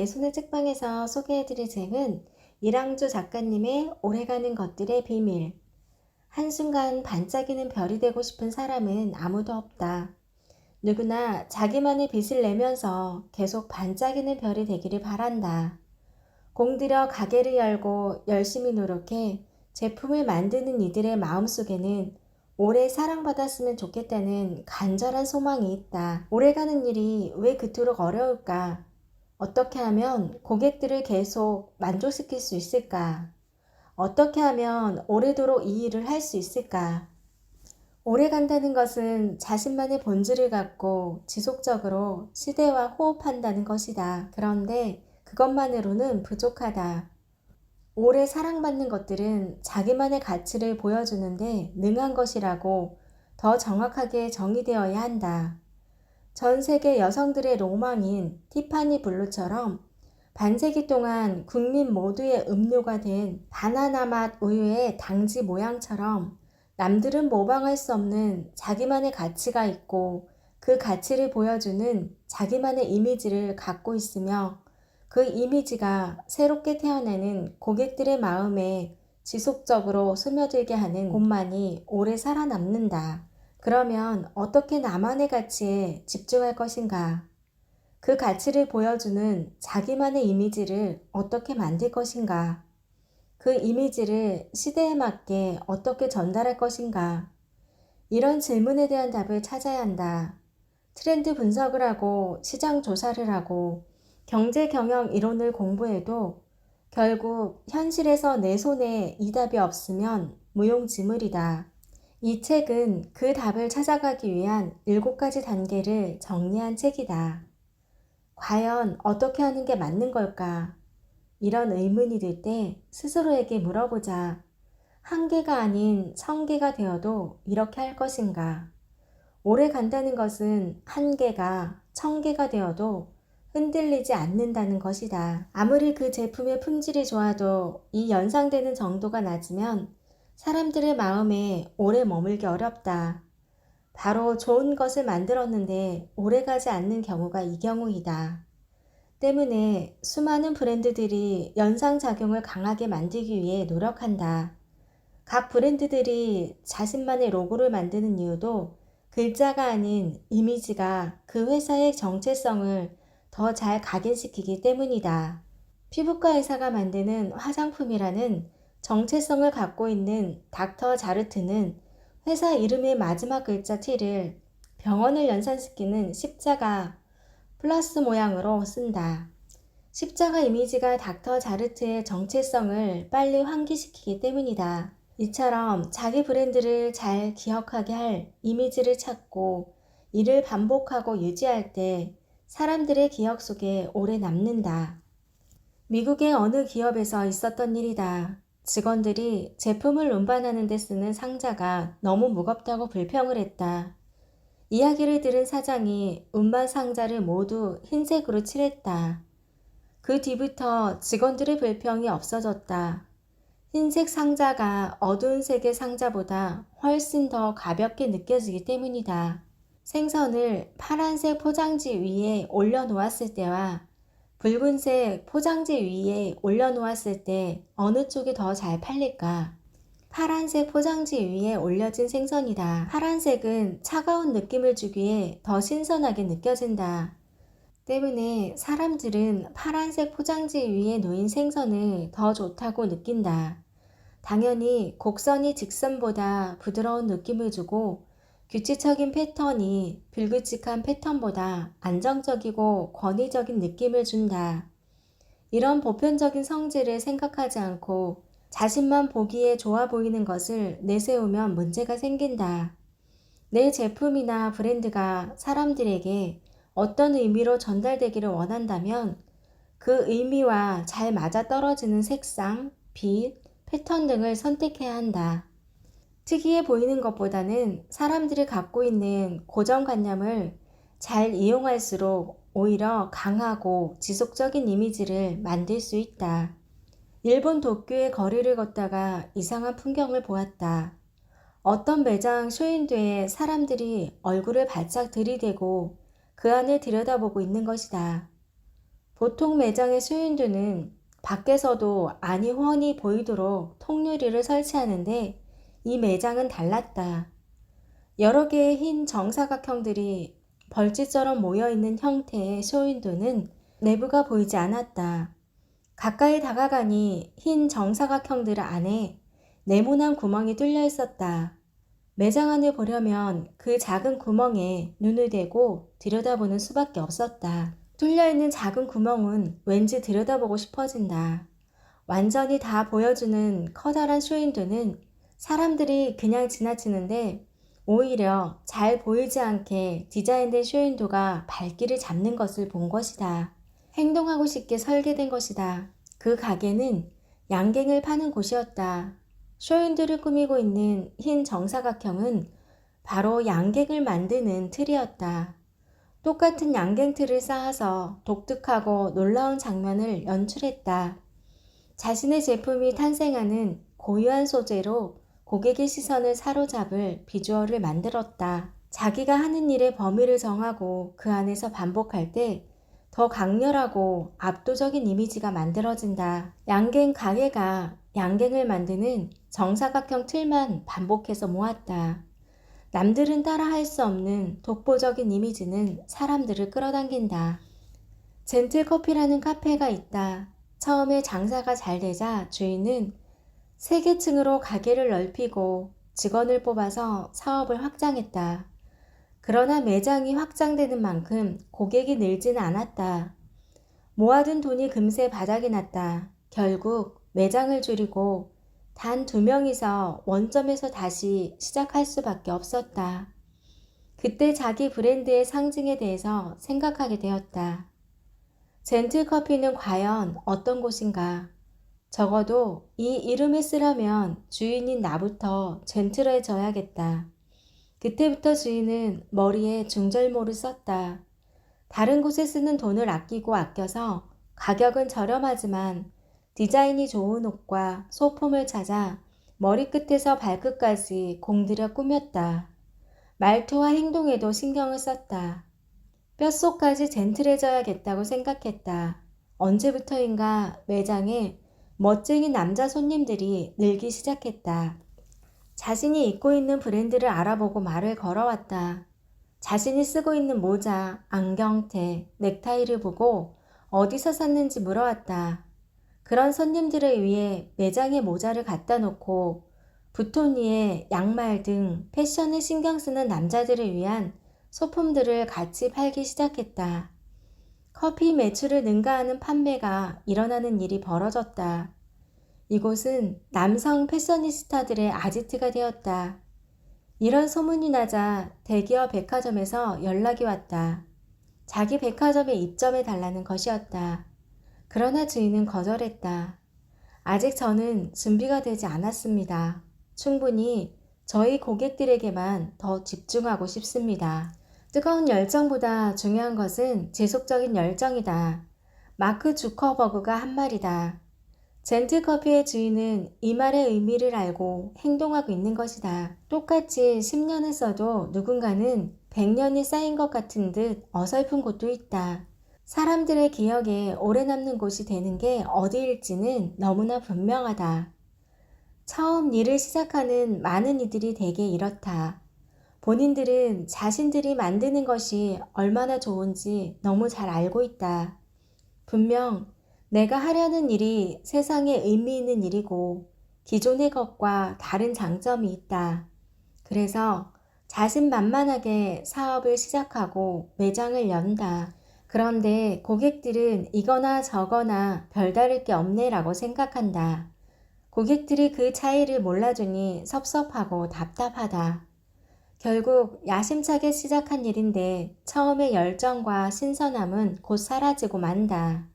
손의 책방에서 소개해드릴 책은 이랑주 작가님의 오래가는 것들의 비밀. 한순간 반짝이는 별이 되고 싶은 사람은 아무도 없다. 누구나 자기만의 빛을 내면서 계속 반짝이는 별이 되기를 바란다. 공들여 가게를 열고 열심히 노력해 제품을 만드는 이들의 마음속에는 오래 사랑받았으면 좋겠다는 간절한 소망이 있다. 오래가는 일이 왜 그토록 어려울까? 어떻게 하면 고객들을 계속 만족시킬 수 있을까? 어떻게 하면 오래도록 이 일을 할 수 있을까? 오래 간다는 것은 자신만의 본질을 갖고 지속적으로 시대와 호흡한다는 것이다. 그런데 그것만으로는 부족하다. 오래 사랑받는 것들은 자기만의 가치를 보여주는데 능한 것이라고 더 정확하게 정의되어야 한다. 전 세계 여성들의 로망인 티파니 블루처럼 반세기 동안 국민 모두의 음료가 된 바나나 맛 우유의 당지 모양처럼 남들은 모방할 수 없는 자기만의 가치가 있고 그 가치를 보여주는 자기만의 이미지를 갖고 있으며 그 이미지가 새롭게 태어나는 고객들의 마음에 지속적으로 스며들게 하는 곳만이 오래 살아남는다. 그러면 어떻게 나만의 가치에 집중할 것인가? 그 가치를 보여주는 자기만의 이미지를 어떻게 만들 것인가? 그 이미지를 시대에 맞게 어떻게 전달할 것인가? 이런 질문에 대한 답을 찾아야 한다. 트렌드 분석을 하고 시장 조사를 하고 경제 경영 이론을 공부해도 결국 현실에서 내 손에 이 답이 없으면 무용지물이다. 이 책은 그 답을 찾아가기 위한 7가지 단계를 정리한 책이다. 과연 어떻게 하는 게 맞는 걸까? 이런 의문이 들 때 스스로에게 물어보자. 1개가 아닌 1000개가 되어도 이렇게 할 것인가? 오래 간다는 것은 1개가 1000개가 되어도 흔들리지 않는다는 것이다. 아무리 그 제품의 품질이 좋아도 이 연상되는 정도가 낮으면 사람들의 마음에 오래 머물기 어렵다. 바로 좋은 것을 만들었는데 오래가지 않는 경우가 이 경우이다. 때문에 수많은 브랜드들이 연상작용을 강하게 만들기 위해 노력한다. 각 브랜드들이 자신만의 로고를 만드는 이유도 글자가 아닌 이미지가 그 회사의 정체성을 더 잘 각인시키기 때문이다. 피부과 의사가 만드는 화장품이라는 정체성을 갖고 있는 닥터 자르트는 회사 이름의 마지막 글자 T를 병원을 연상시키는 십자가 플러스 모양으로 쓴다. 십자가 이미지가 닥터 자르트의 정체성을 빨리 환기시키기 때문이다. 이처럼 자기 브랜드를 잘 기억하게 할 이미지를 찾고 이를 반복하고 유지할 때 사람들의 기억 속에 오래 남는다. 미국의 어느 기업에서 있었던 일이다. 직원들이 제품을 운반하는 데 쓰는 상자가 너무 무겁다고 불평을 했다. 이야기를 들은 사장이 운반 상자를 모두 흰색으로 칠했다. 그 뒤부터 직원들의 불평이 없어졌다. 흰색 상자가 어두운 색의 상자보다 훨씬 더 가볍게 느껴지기 때문이다. 생선을 파란색 포장지 위에 올려놓았을 때와 붉은색 포장지 위에 올려놓았을 때 어느 쪽이 더 잘 팔릴까? 파란색 포장지 위에 올려진 생선이다. 파란색은 차가운 느낌을 주기에 더 신선하게 느껴진다. 때문에 사람들은 파란색 포장지 위에 놓인 생선을 더 좋다고 느낀다. 당연히 곡선이 직선보다 부드러운 느낌을 주고 규칙적인 패턴이 불규칙한 패턴보다 안정적이고 권위적인 느낌을 준다. 이런 보편적인 성질을 생각하지 않고 자신만 보기에 좋아 보이는 것을 내세우면 문제가 생긴다. 내 제품이나 브랜드가 사람들에게 어떤 의미로 전달되기를 원한다면 그 의미와 잘 맞아떨어지는 색상, 빛, 패턴 등을 선택해야 한다. 특이해 보이는 것보다는 사람들이 갖고 있는 고정관념을 잘 이용할수록 오히려 강하고 지속적인 이미지를 만들 수 있다. 일본 도쿄의 거리를 걷다가 이상한 풍경을 보았다. 어떤 매장 쇼윈도에 사람들이 얼굴을 바짝 들이대고 그 안을 들여다보고 있는 것이다. 보통 매장의 쇼윈도는 밖에서도 안이 훤히 보이도록 통유리를 설치하는데 이 매장은 달랐다. 여러 개의 흰 정사각형들이 벌집처럼 모여있는 형태의 쇼윈도는 내부가 보이지 않았다. 가까이 다가가니 흰 정사각형들 안에 네모난 구멍이 뚫려 있었다. 매장 안을 보려면 그 작은 구멍에 눈을 대고 들여다보는 수밖에 없었다. 뚫려있는 작은 구멍은 왠지 들여다보고 싶어진다. 완전히 다 보여주는 커다란 쇼윈도는 사람들이 그냥 지나치는데 오히려 잘 보이지 않게 디자인된 쇼윈도가 발길을 잡는 것을 본 것이다. 행동하고 싶게 설계된 것이다. 그 가게는 양갱을 파는 곳이었다. 쇼윈도를 꾸미고 있는 흰 정사각형은 바로 양갱을 만드는 틀이었다. 똑같은 양갱 틀을 쌓아서 독특하고 놀라운 장면을 연출했다. 자신의 제품이 탄생하는 고유한 소재로 고객의 시선을 사로잡을 비주얼을 만들었다. 자기가 하는 일의 범위를 정하고 그 안에서 반복할 때 더 강렬하고 압도적인 이미지가 만들어진다. 양갱 가게가 양갱을 만드는 정사각형 틀만 반복해서 모았다. 남들은 따라할 수 없는 독보적인 이미지는 사람들을 끌어당긴다. 젠틀커피라는 카페가 있다. 처음에 장사가 잘 되자 주인은 3개 층으로 가게를 넓히고 직원을 뽑아서 사업을 확장했다. 그러나 매장이 확장되는 만큼 고객이 늘지는 않았다. 모아둔 돈이 금세 바닥이 났다. 결국 매장을 줄이고 단 2명이서 원점에서 다시 시작할 수밖에 없었다. 그때 자기 브랜드의 상징에 대해서 생각하게 되었다. 젠틀커피는 과연 어떤 곳인가? 적어도 이 이름을 쓰려면 주인인 나부터 젠틀해져야겠다. 그때부터 주인은 머리에 중절모를 썼다. 다른 곳에 쓰는 돈을 아껴서 가격은 저렴하지만 디자인이 좋은 옷과 소품을 찾아 머리끝에서 발끝까지 공들여 꾸몄다. 말투와 행동에도 신경을 썼다. 뼛속까지 젠틀해져야겠다고 생각했다. 언제부터인가 매장에 멋쟁이 남자 손님들이 늘기 시작했다. 자신이 입고 있는 브랜드를 알아보고 말을 걸어왔다. 자신이 쓰고 있는 모자, 안경테, 넥타이를 보고 어디서 샀는지 물어왔다. 그런 손님들을 위해 매장에 모자를 갖다 놓고 부토니에 양말 등 패션에 신경 쓰는 남자들을 위한 소품들을 같이 팔기 시작했다. 커피 매출을 능가하는 판매가 일어나는 일이 벌어졌다. 이곳은 남성 패셔니스타들의 아지트가 되었다. 이런 소문이 나자 대기업 백화점에서 연락이 왔다. 자기 백화점에 입점해 달라는 것이었다. 그러나 주인은 거절했다. 아직 저는 준비가 되지 않았습니다. 충분히 저희 고객들에게만 더 집중하고 싶습니다. 뜨거운 열정보다 중요한 것은 지속적인 열정이다. 마크 주커버그가 한 말이다. 젠틀커피의 주인은 이 말의 의미를 알고 행동하고 있는 것이다. 똑같이 10년을 써도 누군가는 100년이 쌓인 것 같은 듯 어설픈 곳도 있다. 사람들의 기억에 오래 남는 곳이 되는 게 어디일지는 너무나 분명하다. 처음 일을 시작하는 많은 이들이 대개 이렇다. 본인들은 자신들이 만드는 것이 얼마나 좋은지 너무 잘 알고 있다. 분명 내가 하려는 일이 세상에 의미 있는 일이고 기존의 것과 다른 장점이 있다. 그래서 자신만만하게 사업을 시작하고 매장을 연다. 그런데 고객들은 이거나 저거나 별다를 게 없네라고 생각한다. 고객들이 그 차이를 몰라주니 섭섭하고 답답하다. 결국 야심차게 시작한 일인데 처음의 열정과 신선함은 곧 사라지고 만다.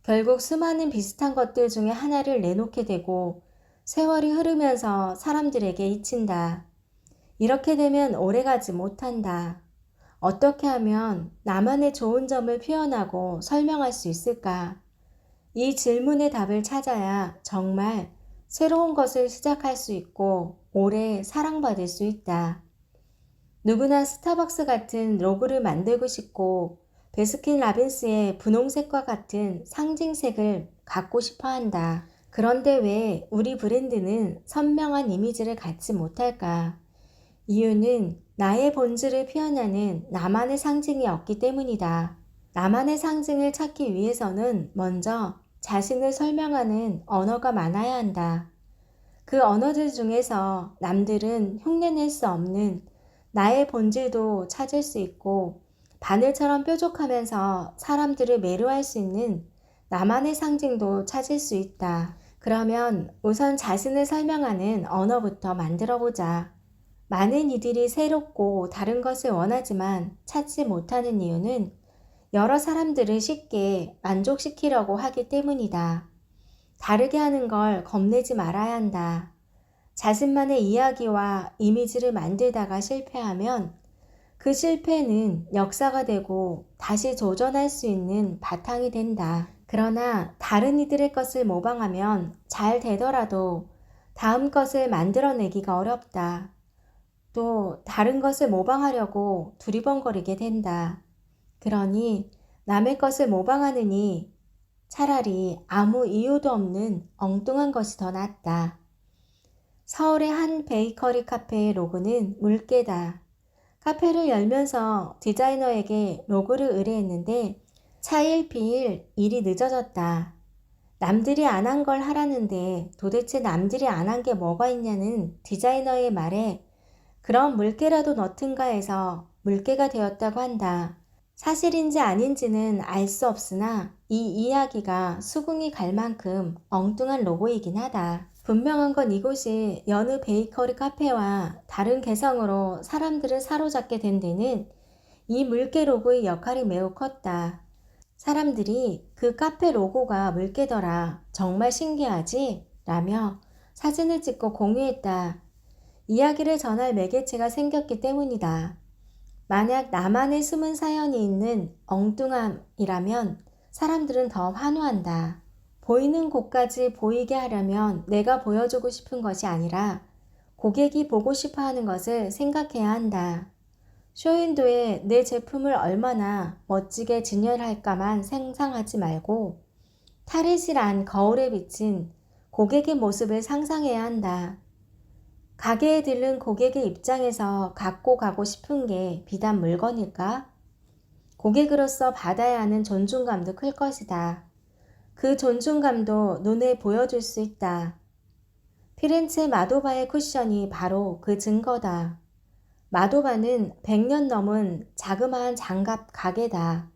결국 수많은 비슷한 것들 중에 하나를 내놓게 되고 세월이 흐르면서 사람들에게 잊힌다. 이렇게 되면 오래가지 못한다. 어떻게 하면 나만의 좋은 점을 표현하고 설명할 수 있을까? 이 질문의 답을 찾아야 정말 새로운 것을 시작할 수 있고 오래 사랑받을 수 있다. 누구나 스타벅스 같은 로고를 만들고 싶고 베스킨라빈스의 분홍색과 같은 상징색을 갖고 싶어 한다. 그런데 왜 우리 브랜드는 선명한 이미지를 갖지 못할까? 이유는 나의 본질을 표현하는 나만의 상징이 없기 때문이다. 나만의 상징을 찾기 위해서는 먼저 자신을 설명하는 언어가 많아야 한다. 그 언어들 중에서 남들은 흉내낼 수 없는 나의 본질도 찾을 수 있고 바늘처럼 뾰족하면서 사람들을 매료할 수 있는 나만의 상징도 찾을 수 있다. 그러면 우선 자신을 설명하는 언어부터 만들어 보자. 많은 이들이 새롭고 다른 것을 원하지만 찾지 못하는 이유는 여러 사람들을 쉽게 만족시키려고 하기 때문이다. 다르게 하는 걸 겁내지 말아야 한다. 자신만의 이야기와 이미지를 만들다가 실패하면 그 실패는 역사가 되고 다시 도전할 수 있는 바탕이 된다. 그러나 다른 이들의 것을 모방하면 잘 되더라도 다음 것을 만들어내기가 어렵다. 또 다른 것을 모방하려고 두리번거리게 된다. 그러니 남의 것을 모방하느니 차라리 아무 이유도 없는 엉뚱한 것이 더 낫다. 서울의 한 베이커리 카페의 로고는 물개다. 카페를 열면서 디자이너에게 로고를 의뢰했는데 차일피일 일이 늦어졌다. 남들이 안 한 걸 하라는데 도대체 남들이 안 한 게 뭐가 있냐는 디자이너의 말에 그럼 물개라도 넣든가 해서 물개가 되었다고 한다. 사실인지 아닌지는 알 수 없으나 이 이야기가 수긍이 갈 만큼 엉뚱한 로고이긴 하다. 분명한 건 이곳이 여느 베이커리 카페와 다른 개성으로 사람들을 사로잡게 된 데는 이 물개 로고의 역할이 매우 컸다. 사람들이 그 카페 로고가 물개더라. 정말 신기하지? 라며 사진을 찍고 공유했다. 이야기를 전할 매개체가 생겼기 때문이다. 만약 나만의 숨은 사연이 있는 엉뚱함이라면 사람들은 더 환호한다. 보이는 곳까지 보이게 하려면 내가 보여주고 싶은 것이 아니라 고객이 보고 싶어 하는 것을 생각해야 한다. 쇼윈도에 내 제품을 얼마나 멋지게 진열할까만 상상하지 말고 탈의실한 거울에 비친 고객의 모습을 상상해야 한다. 가게에 들른 고객의 입장에서 갖고 가고 싶은 게 비단 물건일까? 고객으로서 받아야 하는 존중감도 클 것이다. 그 존중감도 눈에 보여줄 수 있다. 피렌체 마도바의 쿠션이 바로 그 증거다. 마도바는 100년 넘은 자그마한 장갑 가게다.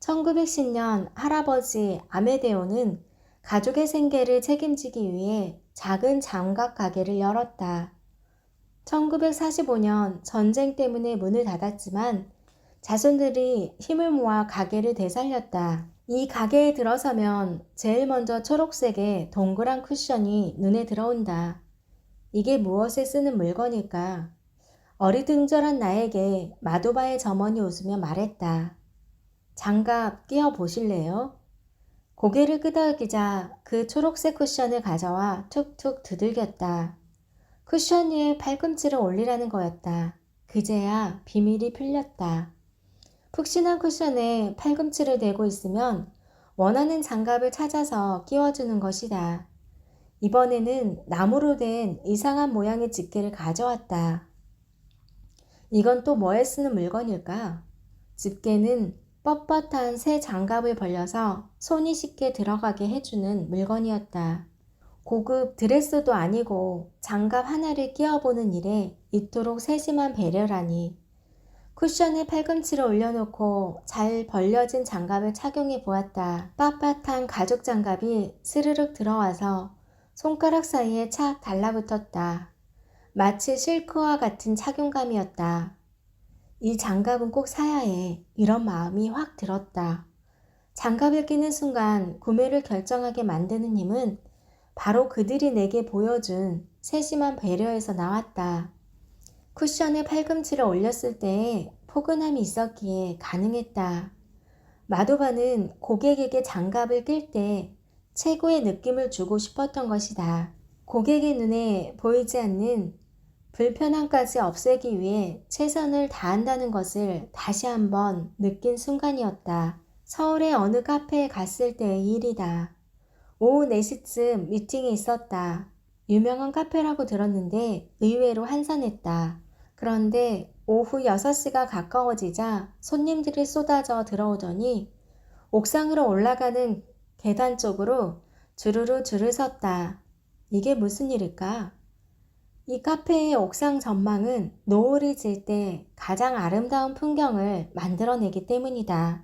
1910년 할아버지 아메데오는 가족의 생계를 책임지기 위해 작은 장갑 가게를 열었다. 1945년 전쟁 때문에 문을 닫았지만 자손들이 힘을 모아 가게를 되살렸다. 이 가게에 들어서면 제일 먼저 초록색의 동그란 쿠션이 눈에 들어온다. 이게 무엇에 쓰는 물건일까? 어리둥절한 나에게 마도바의 점원이 웃으며 말했다. 장갑 끼워 보실래요? 고개를 끄덕이자 그 초록색 쿠션을 가져와 툭툭 두들겼다. 쿠션 위에 팔꿈치를 올리라는 거였다. 그제야 비밀이 풀렸다. 푹신한 쿠션에 팔꿈치를 대고 있으면 원하는 장갑을 찾아서 끼워주는 것이다. 이번에는 나무로 된 이상한 모양의 집게를 가져왔다. 이건 또 뭐에 쓰는 물건일까? 집게는 뻣뻣한 새 장갑을 벌려서 손이 쉽게 들어가게 해주는 물건이었다. 고급 드레스도 아니고 장갑 하나를 끼워보는 일에 이토록 세심한 배려라니. 쿠션에 팔꿈치를 올려놓고 잘 벌려진 장갑을 착용해 보았다. 빳빳한 가죽 장갑이 스르륵 들어와서 손가락 사이에 착 달라붙었다. 마치 실크와 같은 착용감이었다. 이 장갑은 꼭 사야 해. 이런 마음이 확 들었다. 장갑을 끼는 순간 구매를 결정하게 만드는 힘은 바로 그들이 내게 보여준 세심한 배려에서 나왔다. 쿠션에 팔꿈치를 올렸을 때에 포근함이 있었기에 가능했다. 마도바는 고객에게 장갑을 낄 때 최고의 느낌을 주고 싶었던 것이다. 고객의 눈에 보이지 않는 불편함까지 없애기 위해 최선을 다한다는 것을 다시 한번 느낀 순간이었다. 서울의 어느 카페에 갔을 때의 일이다. 오후 4시쯤 미팅이 있었다. 유명한 카페라고 들었는데 의외로 한산했다. 그런데 오후 6시가 가까워지자 손님들이 쏟아져 들어오더니 옥상으로 올라가는 계단 쪽으로 주르르 줄을 섰다. 이게 무슨 일일까? 이 카페의 옥상 전망은 노을이 질 때 가장 아름다운 풍경을 만들어내기 때문이다.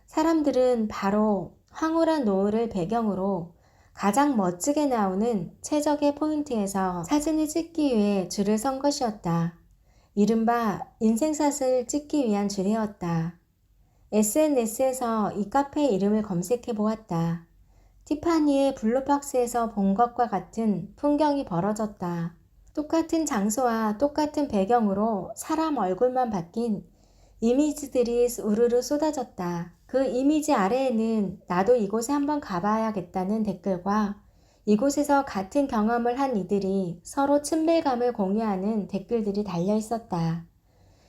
사람들은 바로 황홀한 노을을 배경으로 가장 멋지게 나오는 최적의 포인트에서 사진을 찍기 위해 줄을 선 것이었다. 이른바 인생샷을 찍기 위한 줄이었다. SNS에서 이 카페의 이름을 검색해 보았다. 티파니의 블루박스에서 본 것과 같은 풍경이 벌어졌다. 똑같은 장소와 똑같은 배경으로 사람 얼굴만 바뀐 이미지들이 우르르 쏟아졌다. 그 이미지 아래에는 나도 이곳에 한번 가봐야겠다는 댓글과 이곳에서 같은 경험을 한 이들이 서로 친밀감을 공유하는 댓글들이 달려 있었다.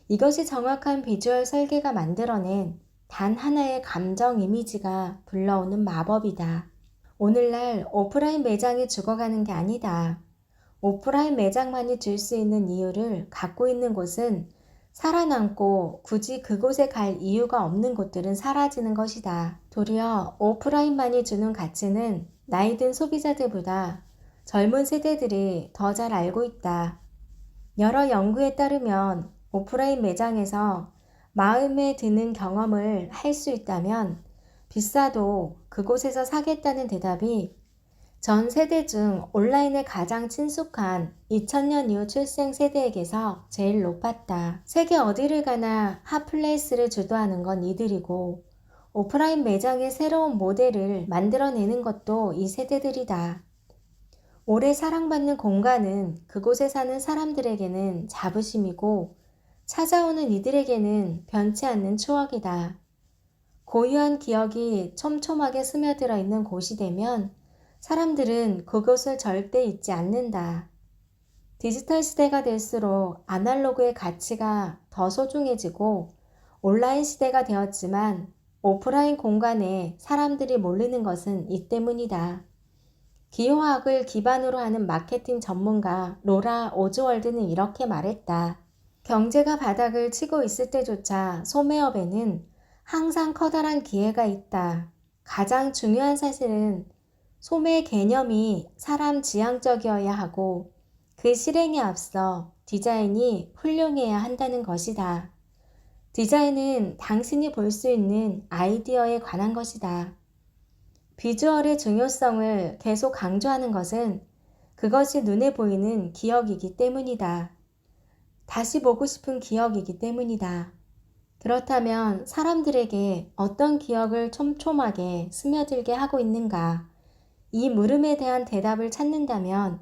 이것이 정확한 비주얼 설계가 만들어낸 단 하나의 감정 이미지가 불러오는 마법이다. 오늘날 오프라인 매장이 죽어가는 게 아니다. 오프라인 매장만이 줄 수 있는 이유를 갖고 있는 곳은 살아남고 굳이 그곳에 갈 이유가 없는 곳들은 사라지는 것이다. 도리어 오프라인만이 주는 가치는 나이 든 소비자들보다 젊은 세대들이 더 잘 알고 있다. 여러 연구에 따르면 오프라인 매장에서 마음에 드는 경험을 할 수 있다면 비싸도 그곳에서 사겠다는 대답이 전 세대 중 온라인에 가장 친숙한 2000년 이후 출생 세대에게서 제일 높았다. 세계 어디를 가나 핫플레이스를 주도하는 건 이들이고 오프라인 매장의 새로운 모델을 만들어내는 것도 이 세대들이다. 오래 사랑받는 공간은 그곳에 사는 사람들에게는 자부심이고 찾아오는 이들에게는 변치 않는 추억이다. 고유한 기억이 촘촘하게 스며들어 있는 곳이 되면 사람들은 그것을 절대 잊지 않는다. 디지털 시대가 될수록 아날로그의 가치가 더 소중해지고 온라인 시대가 되었지만 오프라인 공간에 사람들이 몰리는 것은 이 때문이다. 기호학을 기반으로 하는 마케팅 전문가 로라 오즈월드는 이렇게 말했다. 경제가 바닥을 치고 있을 때조차 소매업에는 항상 커다란 기회가 있다. 가장 중요한 사실은 소매 개념이 사람 지향적이어야 하고 그 실행에 앞서 디자인이 훌륭해야 한다는 것이다. 디자인은 당신이 볼 수 있는 아이디어에 관한 것이다. 비주얼의 중요성을 계속 강조하는 것은 그것이 눈에 보이는 기억이기 때문이다. 다시 보고 싶은 기억이기 때문이다. 그렇다면 사람들에게 어떤 기억을 촘촘하게 스며들게 하고 있는가? 이 물음에 대한 대답을 찾는다면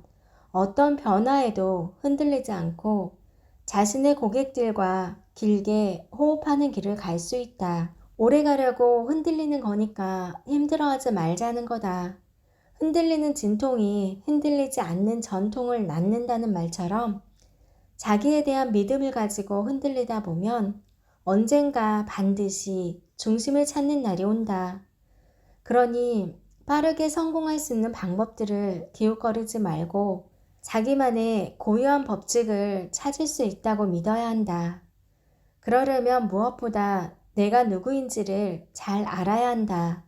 어떤 변화에도 흔들리지 않고 자신의 고객들과 길게 호흡하는 길을 갈 수 있다. 오래 가려고 흔들리는 거니까 힘들어하지 말자는 거다. 흔들리는 진통이 흔들리지 않는 전통을 낳는다는 말처럼 자기에 대한 믿음을 가지고 흔들리다 보면 언젠가 반드시 중심을 찾는 날이 온다. 그러니 빠르게 성공할 수 있는 방법들을 기웃거리지 말고 자기만의 고유한 법칙을 찾을 수 있다고 믿어야 한다. 그러려면 무엇보다 내가 누구인지를 잘 알아야 한다.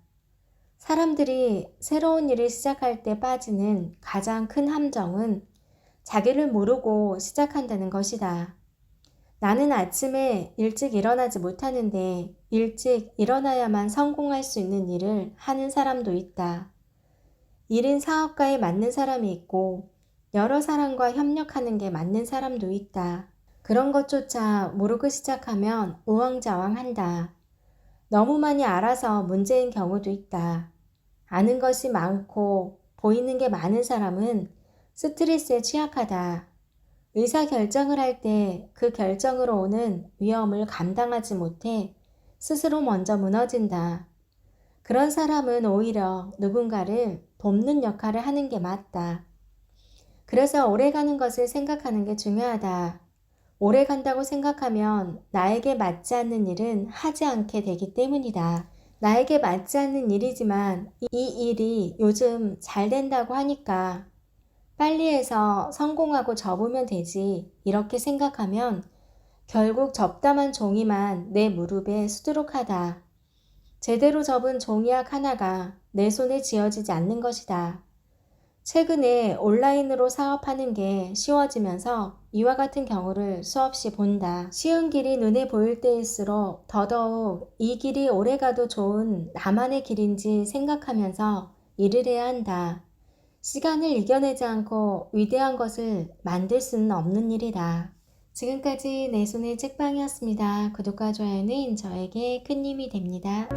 사람들이 새로운 일을 시작할 때 빠지는 가장 큰 함정은 자기를 모르고 시작한다는 것이다. 나는 아침에 일찍 일어나지 못하는데 일찍 일어나야만 성공할 수 있는 일을 하는 사람도 있다. 1인 사업가에 맞는 사람이 있고 여러 사람과 협력하는 게 맞는 사람도 있다. 그런 것조차 모르고 시작하면 우왕좌왕한다. 너무 많이 알아서 문제인 경우도 있다. 아는 것이 많고 보이는 게 많은 사람은 스트레스에 취약하다. 의사결정을 할 때 그 결정으로 오는 위험을 감당하지 못해 스스로 먼저 무너진다. 그런 사람은 오히려 누군가를 돕는 역할을 하는 게 맞다. 그래서 오래 가는 것을 생각하는 게 중요하다. 오래 간다고 생각하면 나에게 맞지 않는 일은 하지 않게 되기 때문이다. 나에게 맞지 않는 일이지만 이 일이 요즘 잘 된다고 하니까 빨리 해서 성공하고 접으면 되지. 이렇게 생각하면 결국 접담한 종이만 내 무릎에 수두룩하다. 제대로 접은 종이약 하나가 내 손에 쥐어지지 않는 것이다. 최근에 온라인으로 사업하는 게 쉬워지면서 이와 같은 경우를 수없이 본다. 쉬운 길이 눈에 보일 때일수록 더더욱 이 길이 오래가도 좋은 나만의 길인지 생각하면서 일을 해야 한다. 시간을 이겨내지 않고 위대한 것을 만들 수는 없는 일이다. 지금까지 내 손의 책방이었습니다. 구독과 좋아요는 저에게 큰 힘이 됩니다.